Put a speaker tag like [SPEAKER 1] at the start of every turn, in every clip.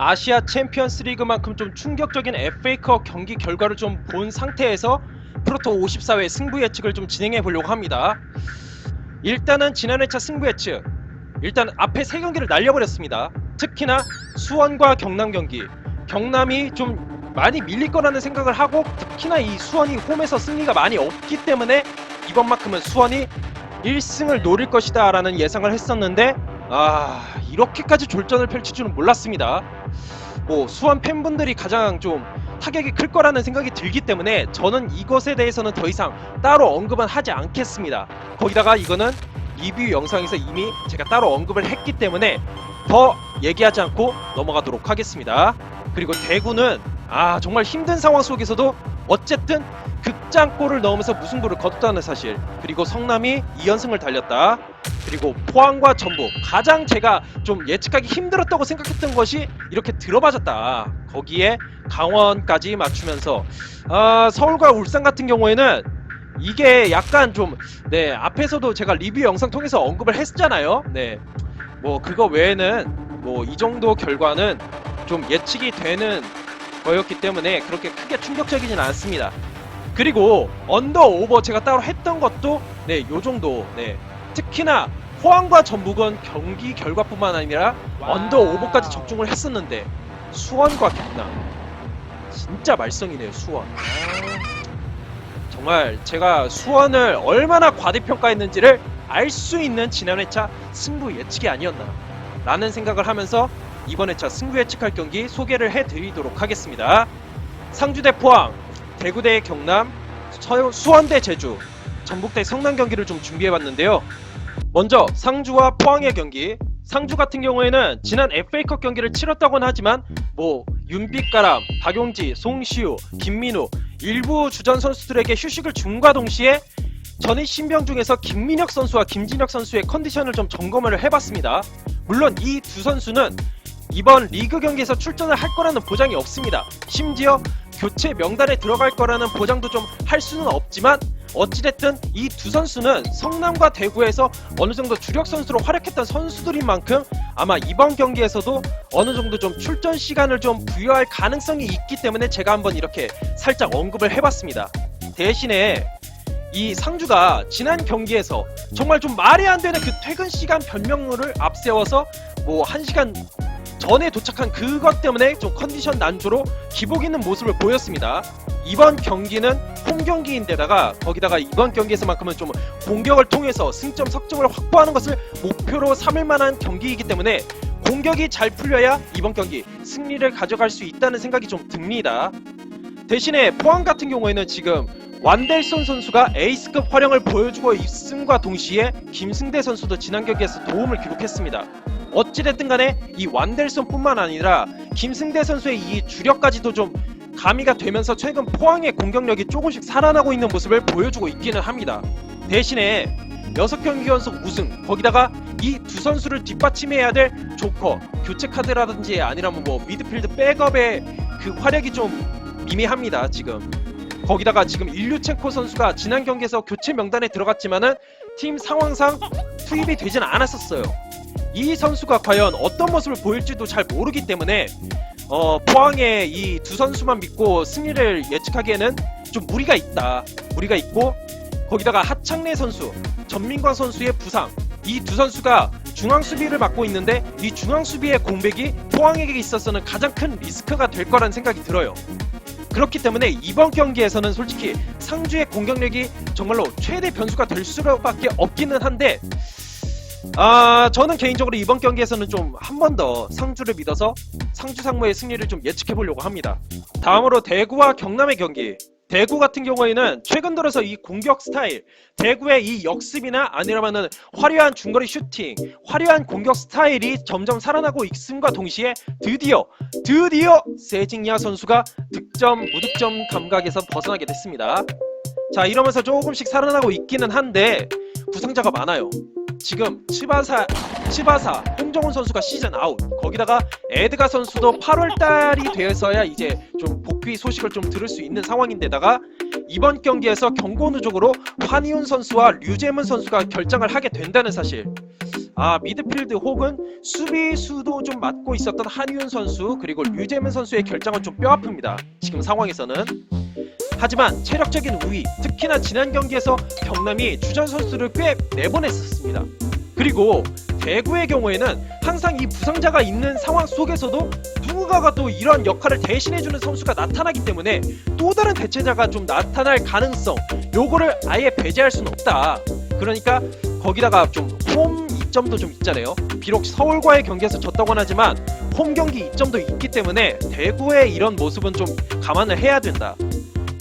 [SPEAKER 1] 아시아 챔피언스 리그만큼 좀 충격적인 FA컵 경기 결과를 좀 본 상태에서 프로토 54회 승부 예측을 좀 진행해 보려고 합니다. 일단은 지난 회차 승부 예측, 일단 앞에 세 경기를 날려버렸습니다. 특히나 수원과 경남 경기, 경남이 좀 많이 밀릴 거라는 생각을 하고, 특히나 이 수원이 홈에서 승리가 많이 없기 때문에 이번만큼은 수원이 1승을 노릴 것이다 라는 예상을 했었는데, 이렇게까지 졸전을 펼칠 줄은 몰랐습니다. 뭐 수원 팬분들이 가장 좀 타격이 클 거라는 생각이 들기 때문에 저는 이것에 대해서는 더 이상 따로 언급은 하지 않겠습니다. 거기다가 이거는 리뷰 영상에서 이미 제가 따로 언급을 했기 때문에 더 얘기하지 않고 넘어가도록 하겠습니다. 그리고 대구는 정말 힘든 상황 속에서도 어쨌든 극장골을 넣으면서 무승부를 거뒀다는 사실, 그리고 성남이 2연승을 달렸다. 그리고 포항과 전북, 가장 제가 좀 예측하기 힘들었다고 생각했던 것이 이렇게 들어맞았다. 거기에 강원까지 맞추면서 서울과 울산 같은 경우에는 이게 약간 좀 앞에서도 제가 리뷰 영상 통해서 언급을 했잖아요. 뭐 그거 외에는 뭐 이 정도 결과는 좀 예측이 되는 거였기 때문에 그렇게 크게 충격적이진 않습니다. 그리고 언더 오버 제가 따로 했던 것도 요 정도. 특히나 포항과 전북은 경기 결과뿐만 아니라 언더 오버까지 적중을 했었는데, 수원과 경남 진짜 말썽이네요. 수원. 정말 제가 수원을 얼마나 과대평가했는지를 알 수 있는 지난 회차 승부 예측이 아니었나 라는 생각을 하면서 이번 회차 승부 예측할 경기 소개를 해드리도록 하겠습니다. 상주 대 포항, 대구 대 경남, 수원 대 제주, 전북 대 성남 경기를 좀 준비해봤는데요. 먼저 상주와 포항의 경기. 상주 같은 경우에는 지난 FA컵 경기를 치렀다고는 하지만 뭐 윤빛가람, 박용지, 송시우, 김민우 일부 주전 선수들에게 휴식을 준과 동시에 전일 신병 중에서 김민혁 선수와 김진혁 선수의 컨디션을 좀 점검을 해봤습니다. 물론 이 두 선수는 이번 리그 경기에서 출전을 할 거라는 보장이 없습니다. 심지어 교체 명단에 들어갈 거라는 보장도 좀 할 수는 없지만, 어찌됐든 이 두 선수는 성남과 대구에서 어느 정도 주력 선수로 활약했던 선수들인 만큼 아마 이번 경기에서도 어느 정도 좀 출전 시간을 좀 부여할 가능성이 있기 때문에 제가 한번 이렇게 살짝 언급을 해봤습니다. 대신에 이 상주가 지난 경기에서 정말 좀 말이 안 되는 그 퇴근 시간 변명을 앞세워서 뭐 1시간 전에 도착한 그것 때문에 좀 컨디션 난조로 기복 있는 모습을 보였습니다. 이번 경기는 홈 경기인데다가 거기다가 이번 경기에서만큼은 좀 공격을 통해서 승점 석점을 확보하는 것을 목표로 삼을 만한 경기이기 때문에 공격이 잘 풀려야 이번 경기 승리를 가져갈 수 있다는 생각이 좀 듭니다. 대신에 포항 같은 경우에는 지금 완델손 선수가 에이스급 활약을 보여주고 있음과 동시에 김승대 선수도 지난 경기에서 도움을 기록했습니다. 어찌됐든 간에 이 완델손 뿐만 아니라 김승대 선수의 이 주력까지도 좀 가미가 되면서 최근 포항의 공격력이 조금씩 살아나고 있는 모습을 보여주고 있기는 합니다. 대신에 6경기 연속 우승, 거기다가 이 두 선수를 뒷받침해야 될 조커, 교체 카드라든지 아니라면 뭐 미드필드 백업의 그 활약이 좀 미미합니다. 지금 거기다가 지금 일류첸코 선수가 지난 경기에서 교체 명단에 들어갔지만은 팀 상황상 투입이 되진 않았었어요. 이 선수가 과연 어떤 모습을 보일지도 잘 모르기 때문에 포항의 이 두 선수만 믿고 승리를 예측하기에는 좀 무리가 있고, 거기다가 하창래 선수, 전민광 선수의 부상, 이 두 선수가 중앙 수비를 맡고 있는데 이 중앙 수비의 공백이 포항에게 있어서는 가장 큰 리스크가 될 거란 생각이 들어요. 그렇기 때문에 이번 경기에서는 솔직히 상주의 공격력이 정말로 최대 변수가 될 수밖에 없기는 한데, 저는 개인적으로 이번 경기에서는 좀 한 번 더 상주를 믿어서 상주 상무의 승리를 좀 예측해 보려고 합니다. 다음으로 대구와 경남의 경기. 대구 같은 경우에는 최근 들어서 이 공격 스타일, 대구의 이 역습이나 아니라면은 화려한 중거리 슈팅, 화려한 공격 스타일이 점점 살아나고 있음과 동시에 드디어 세징야 선수가 무득점 감각에서 벗어나게 됐습니다. 자, 이러면서 조금씩 살아나고 있기는 한데 부상자가 많아요. 지금 치바사 홍정훈 선수가 시즌 아웃, 거기다가 에드가 선수도 8월달이 되어서야 이제 좀 복귀 소식을 좀 들을 수 있는 상황인데다가 이번 경기에서 경고 누적으로 환희훈 선수와 류재문 선수가 결장을 하게 된다는 사실, 미드필드 혹은 수비수도 좀 맡고 있었던 한희훈 선수 그리고 류재문 선수의 결정은 좀 뼈아픕니다. 지금 상황에서는. 하지만 체력적인 우위, 특히나 지난 경기에서 경남이 주전 선수를 꽤 내보냈었습니다. 그리고 대구의 경우에는 항상 이 부상자가 있는 상황 속에서도 누군가가 또 이런 역할을 대신해주는 선수가 나타나기 때문에 또 다른 대체자가 좀 나타날 가능성, 요거를 아예 배제할 수는 없다. 그러니까 거기다가 좀 홈 이점도 좀 있잖아요. 비록 서울과의 경기에서 졌다곤 하지만 홈 경기 이점도 있기 때문에 대구의 이런 모습은 좀 감안을 해야 된다.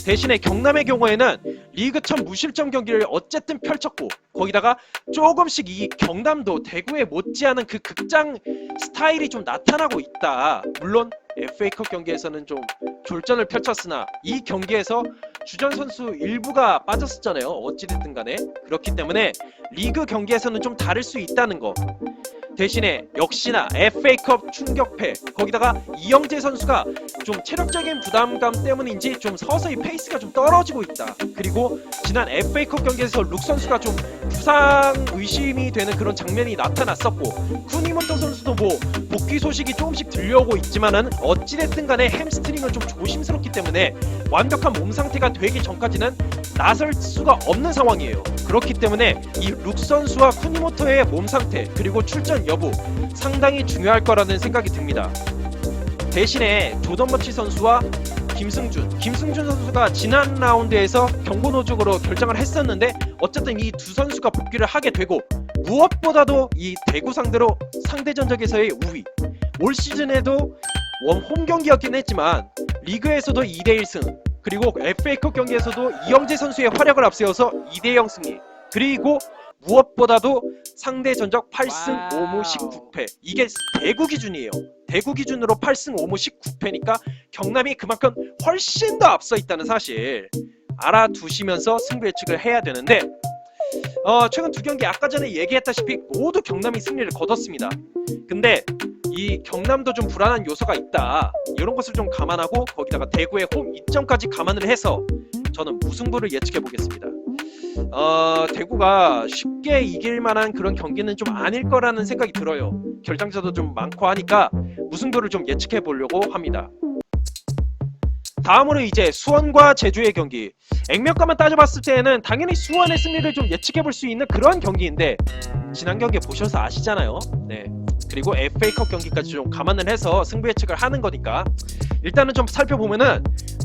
[SPEAKER 1] 대신에 경남의 경우에는 리그 첫 무실점 경기를 어쨌든 펼쳤고 거기다가 조금씩 이 경남도 대구에 못지않은 그 극장 스타일이 좀 나타나고 있다. 물론 FA컵 경기에서는 좀 졸전을 펼쳤으나 이 경기에서 주전 선수 일부가 빠졌었잖아요. 어찌됐든 간에. 그렇기 때문에 리그 경기에서는 좀 다를 수 있다는 거. 대신에 역시나 FA컵 충격패, 거기다가 이영재 선수가 좀 체력적인 부담감 때문인지 좀 서서히 페이스가 좀 떨어지고 있다. 그리고 지난 FA컵 경기에서 룩 선수가 좀 부상 의심이 되는 그런 장면이 나타났었고 쿠니모토 선수도 뭐 복귀 소식이 조금씩 들려오고 있지만은 어찌됐든 간에 햄스트링은 좀 조심스럽기 때문에 완벽한 몸 상태가 되기 전까지는 나설 수가 없는 상황이에요. 그렇기 때문에 이 룩 선수와 쿠니모토의 몸 상태 그리고 출전 여부 상당히 중요할 거라는 생각이 듭니다. 대신에 조던머치 선수와 김승준 선수가 지난 라운드에서 경고노죽으로 결정을 했었는데 어쨌든 이 두 선수가 복귀를 하게 되고 무엇보다도 이 대구 상대로 상대 전적에서의 우위, 올 시즌에도 홈 경기였긴 했지만 리그에서도 2대1승, 그리고 FA컵 경기에서도 이영재 선수의 활약을 앞세워서 2대0 승리, 그리고 무엇보다도 상대 전적 8승 5무 19패. 이게 대구 기준이에요. 대구 기준으로 8승 5무 19패니까 경남이 그만큼 훨씬 더 앞서 있다는 사실 알아두시면서 승부 예측을 해야 되는데 최근 두 경기 아까 전에 얘기했다시피 모두 경남이 승리를 거뒀습니다. 근데 이 경남도 좀 불안한 요소가 있다. 이런 것을 좀 감안하고 거기다가 대구의 홈 이점까지 감안을 해서 저는 무승부를 예측해 보겠습니다. 대구가 쉽게 이길 만한 그런 경기는 좀 아닐 거라는 생각이 들어요. 결장자도 좀 많고 하니까 무승부를 좀 예측해 보려고 합니다. 다음으로 이제 수원과 제주의 경기. 액면가만 따져봤을 때는 당연히 수원의 승리를 좀 예측해 볼 수 있는 그런 경기인데 지난 경기 보셔서 아시잖아요. 네. 그리고 FA컵 경기까지 좀 감안을 해서 승부 예측을 하는 거니까 일단은 좀 살펴보면은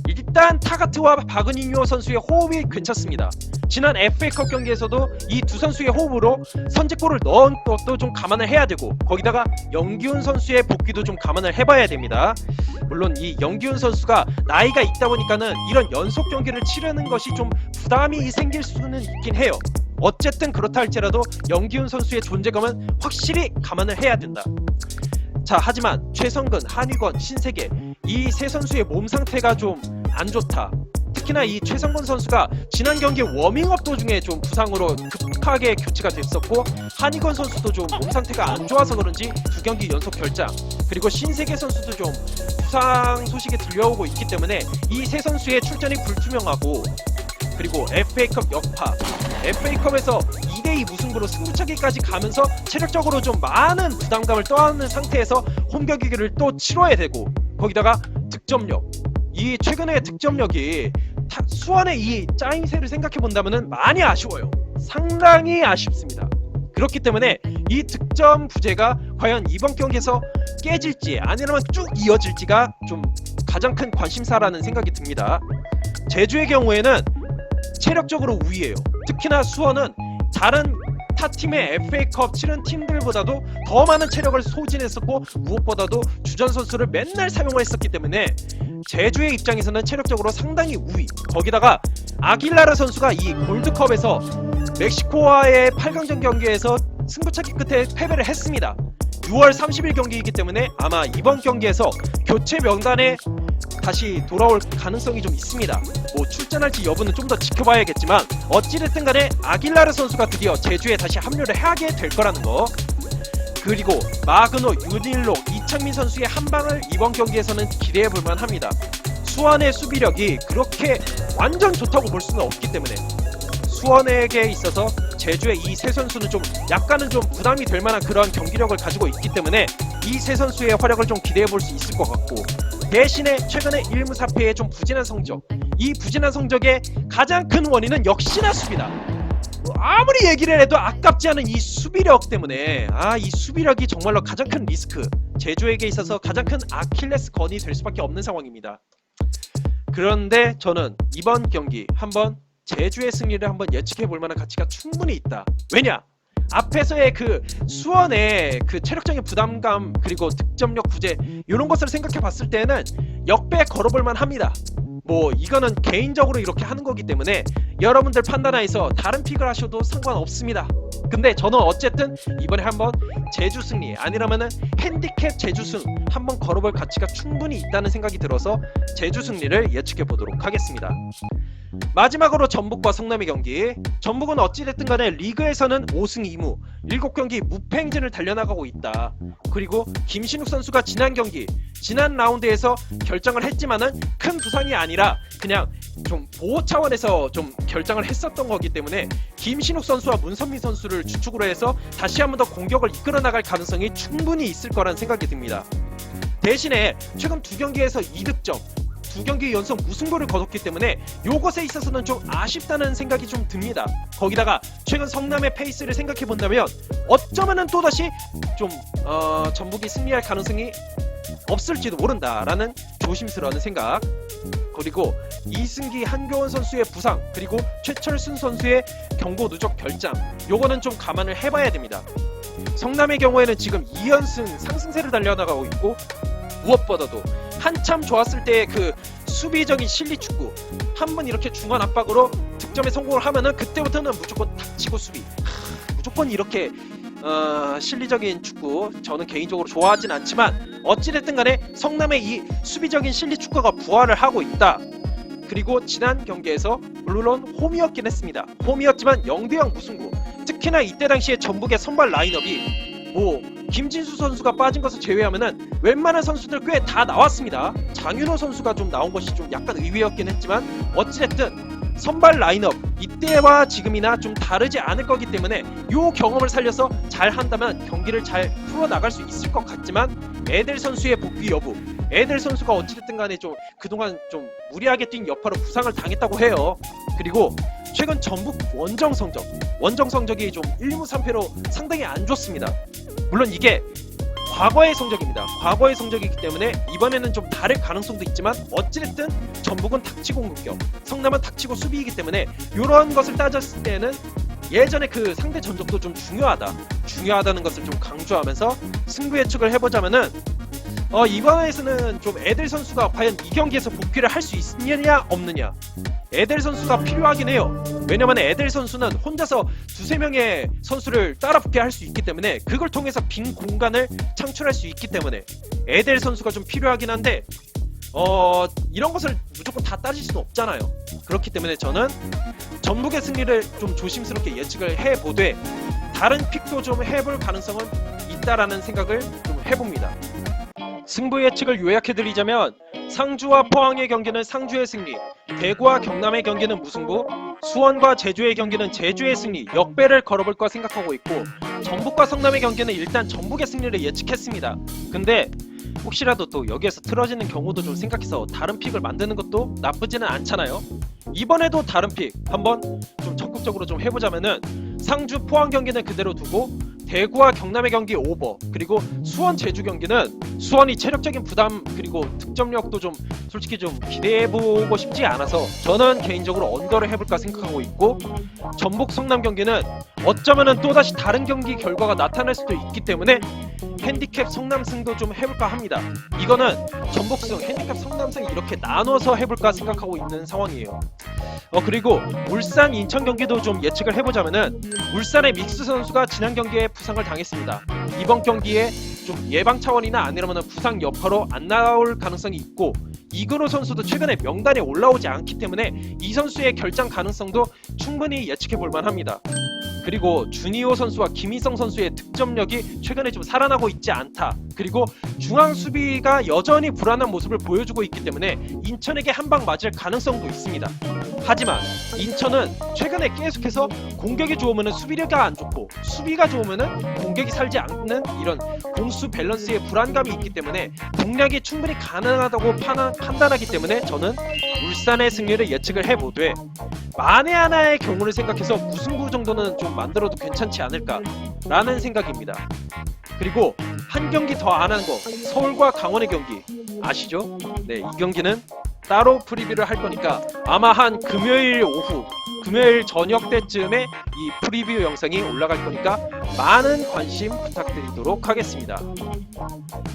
[SPEAKER 1] 일단 타가트와 박은인요 선수의 호흡이 괜찮습니다. 지난 FA컵 경기에서도 이 두 선수의 호흡으로 선제골을 넣은 것도 좀 감안을 해야 되고 거기다가 영기훈 선수의 복귀도 좀 감안을 해봐야 됩니다. 물론 이 영기훈 선수가 나이가 있다 보니까는 이런 연속 경기를 치르는 것이 좀 부담이 생길 수는 있긴 해요. 어쨌든 그렇다 할지라도 영기훈 선수의 존재감은 확실히 감안을 해야 된다. 자, 하지만 최성근, 한희권, 신세계 이 세 선수의 몸 상태가 좀 안 좋다. 특히나 이 최성근 선수가 지난 경기 워밍업 도중에 좀 부상으로 급하게 교체가 됐었고 한희권 선수도 좀 몸 상태가 안 좋아서 그런지 두 경기 연속 결장, 그리고 신세계 선수도 좀 부상 소식이 들려오고 있기 때문에 이 세 선수의 출전이 불투명하고 그리고 FA컵 역파, FA컵에서 2대2 무승부로 승부차기까지 가면서 체력적으로 좀 많은 부담감을 떠안는 상태에서 홈 경기를 또 치러야 되고 거기다가 득점력, 이 최근의 득점력이 수원의 이 짜임새를 생각해 본다면 많이 아쉬워요. 상당히 아쉽습니다. 그렇기 때문에 이 득점 부재가 과연 이번 경기에서 깨질지 아니면 쭉 이어질지가 좀 가장 큰 관심사라는 생각이 듭니다. 제주의 경우에는 체력적으로 우위예요. 특히나 수원은 다른 타 팀의 FA컵 치른 팀들보다도 더 많은 체력을 소진했었고 무엇보다도 주전 선수를 맨날 사용을 했었기 때문에 제주의 입장에서는 체력적으로 상당히 우위, 거기다가 아길라르 선수가 이 골드컵에서 멕시코와의 8강전 경기에서 승부차기 끝에 패배를 했습니다. 6월 30일 경기이기 때문에 아마 이번 경기에서 교체 명단에 다시 돌아올 가능성이 좀 있습니다. 뭐 출전할지 여부는 좀 더 지켜봐야겠지만 어찌됐든 간에 아길라르 선수가 드디어 제주에 다시 합류를 하게 될 거라는 거, 그리고 마그노, 윤일로, 이창민 선수의 한방을 이번 경기에서는 기대해볼 만합니다. 수원의 수비력이 그렇게 완전 좋다고 볼 수는 없기 때문에 수원에게 있어서 제주의 이 세 선수는 좀 약간은 좀 부담이 될 만한 그런 경기력을 가지고 있기 때문에 이 세 선수의 활약을 좀 기대해 볼 수 있을 것 같고, 대신에 최근에 1무 4패의 좀 부진한 성적, 이 부진한 성적의 가장 큰 원인은 역시나 수비다. 아무리 얘기를 해도 아깝지 않은 이 수비력 때문에, 이 수비력이 정말로 가장 큰 리스크, 제주에게 있어서 가장 큰 아킬레스건이 될 수밖에 없는 상황입니다. 그런데 저는 이번 경기 한번 제주의 승리를 한번 예측해 볼 만한 가치가 충분히 있다. 왜냐? 앞에서의 그 수원의 그 체력적인 부담감 그리고 득점력 부재 이런 것을 생각해 봤을 때는 역배 걸어볼만 합니다. 뭐 이거는 개인적으로 이렇게 하는 거기 때문에 여러분들 판단하에서 다른 픽을 하셔도 상관없습니다. 근데 저는 어쨌든 이번에 한번 제주 승리 아니라면은 핸디캡 제주승 한번 걸어볼 가치가 충분히 있다는 생각이 들어서 제주 승리를 예측해 보도록 하겠습니다. 마지막으로 전북과 성남의 경기. 전북은 어찌됐든 간에 리그에서는 5승 2무 7경기 무패 행진을 달려나가고 있다. 그리고 김신욱 선수가 지난 라운드에서 결정을 했지만은 큰 부상이 아니라 그냥 좀 보호 차원에서 좀 결정을 했었던 거기 때문에 김신욱 선수와 문선민 선수를 주축으로 해서 다시 한번 더 공격을 이끌어 나갈 가능성이 충분히 있을 거란 생각이 듭니다. 대신에 최근 2경기에서 2득점 2경기 연속 무승부를 거뒀기 때문에 요것에 있어서는 좀 아쉽다는 생각이 좀 듭니다. 거기다가 최근 성남의 페이스를 생각해 본다면 어쩌면은 또다시 좀 전북이 승리할 가능성이 없을지도 모른다라는 조심스러운 생각. 그리고 이승기 한교원 선수의 부상 그리고 최철순 선수의 경고 누적 결장, 요거는 좀 감안을 해봐야 됩니다. 성남의 경우에는 지금 2연승 상승세를 달려나가고 있고, 무엇보다도 한참 좋았을 때의 그 수비적인 실리 축구, 한번 이렇게 중간 압박으로 득점에 성공을 하면은 그때부터는 무조건 닥치고 수비, 무조건 이렇게 실리적인 축구, 저는 개인적으로 좋아하진 않지만 어찌됐든 간에 성남의 이 수비적인 실리 축구가 부활을 하고 있다. 그리고 지난 경기에서 물론 홈이었긴 했습니다. 홈이었지만 0대0 무승부. 특히나 이때 당시에 전북의 선발 라인업이 뭐 김진수 선수가 빠진 것을 제외하면은 웬만한 선수들 꽤 다 나왔습니다. 장윤호 선수가 좀 나온 것이 좀 약간 의외였긴 했지만 어찌됐든 선발 라인업 이때와 지금이나 좀 다르지 않을 거기 때문에 요 경험을 살려서 잘 한다면 경기를 잘 풀어나갈 수 있을 것 같지만, 에델 선수의 복귀 여부, 에델 선수가 어찌됐든 간에 좀 그동안 좀 무리하게 뛴 여파로 부상을 당했다고 해요. 그리고 최근 전북 원정 성적이 좀 1무 3패로 상당히 안 좋습니다. 물론 이게 과거의 성적입니다. 과거의 성적이기 때문에 이번에는 좀 다를 가능성도 있지만 어찌됐든 전북은 닥치고 공격, 성남은 닥치고 수비이기 때문에 이런 것을 따졌을 때는 예전에 그 상대 전적도 좀 중요하다는 것을 좀 강조하면서 승부 예측을 해보자면은 이번에서는 좀 에델 선수가 과연 이 경기에서 복귀를 할 수 있느냐 없느냐, 에델 선수가 필요하긴 해요. 왜냐면 에델 선수는 혼자서 2~3명의 선수를 따라붙게 할 수 있기 때문에 그걸 통해서 빈 공간을 창출할 수 있기 때문에 에델 선수가 좀 필요하긴 한데 이런 것을 무조건 다 따질 수는 없잖아요. 그렇기 때문에 저는 전북의 승리를 좀 조심스럽게 예측을 해보되 다른 픽도 좀 해볼 가능성은 있다라는 생각을 좀 해봅니다. 승부 예측을 요약해드리자면 상주와 포항의 경기는 상주의 승리, 대구와 경남의 경기는 무승부, 수원과 제주의 경기는 제주의 승리, 역배를 걸어볼 거 생각하고 있고, 전북과 성남의 경기는 일단 전북의 승리를 예측했습니다. 근데 혹시라도 또 여기에서 틀어지는 경우도 좀 생각해서 다른 픽을 만드는 것도 나쁘지는 않잖아요. 이번에도 다른 픽 한번 좀 적극적으로 좀 해보자면은 상주 포항 경기는 그대로 두고 대구와 경남의 경기 오버, 그리고 수원 제주 경기는 수원이 체력적인 부담 그리고 득점력도 좀 솔직히 좀 기대해보고 싶지 않아서 저는 개인적으로 언더를 해볼까 생각하고 있고, 전북 성남 경기는 어쩌면은 또다시 다른 경기 결과가 나타날 수도 있기 때문에 핸디캡 성남승도 좀 해볼까 합니다. 이거는 전북승, 핸디캡 성남승 이렇게 나눠서 해볼까 생각하고 있는 상황이에요. 그리고 울산 인천 경기도 좀 예측을 해보자면은 울산의 믹스 선수가 지난 경기에 부상을 당했습니다. 이번 경기에 좀 예방 차원이나 아니라면 부상 여파로 안 나올 가능성이 있고, 이근호 선수도 최근에 명단에 올라오지 않기 때문에 이 선수의 결장 가능성도 충분히 예측해 볼만 합니다. 그리고 준이호 선수와 김희성 선수의 득점력이 최근에 좀 살아나고 있지 않다. 그리고 중앙 수비가 여전히 불안한 모습을 보여주고 있기 때문에 인천에게 한 방 맞을 가능성도 있습니다. 하지만 인천은 최근에 계속해서 공격이 좋으면 수비력이 안 좋고 수비가 좋으면 공격이 살지 않는 이런 공수 밸런스의 불안감이 있기 때문에 공략이 충분히 가능하다고 판단하기 때문에 저는 울산의 승리를 예측을 해보되 만에 하나의 경우를 생각해서 무승부 정도는 좀 만들어도 괜찮지 않을까라는 생각입니다. 그리고 한 경기 더 안 하는 거, 서울과 강원의 경기 아시죠? 네, 이 경기는 따로 프리뷰를 할 거니까 아마 한 금요일 오후, 금요일 저녁 때쯤에 이 프리뷰 영상이 올라갈 거니까 많은 관심 부탁드리도록 하겠습니다.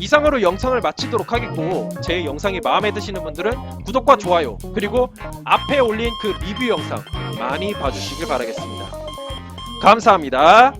[SPEAKER 1] 이상으로 영상을 마치도록 하겠고, 제 영상이 마음에 드시는 분들은 구독과 좋아요, 그리고 앞에 올린 그 리뷰 영상 많이 봐주시길 바라겠습니다. 감사합니다.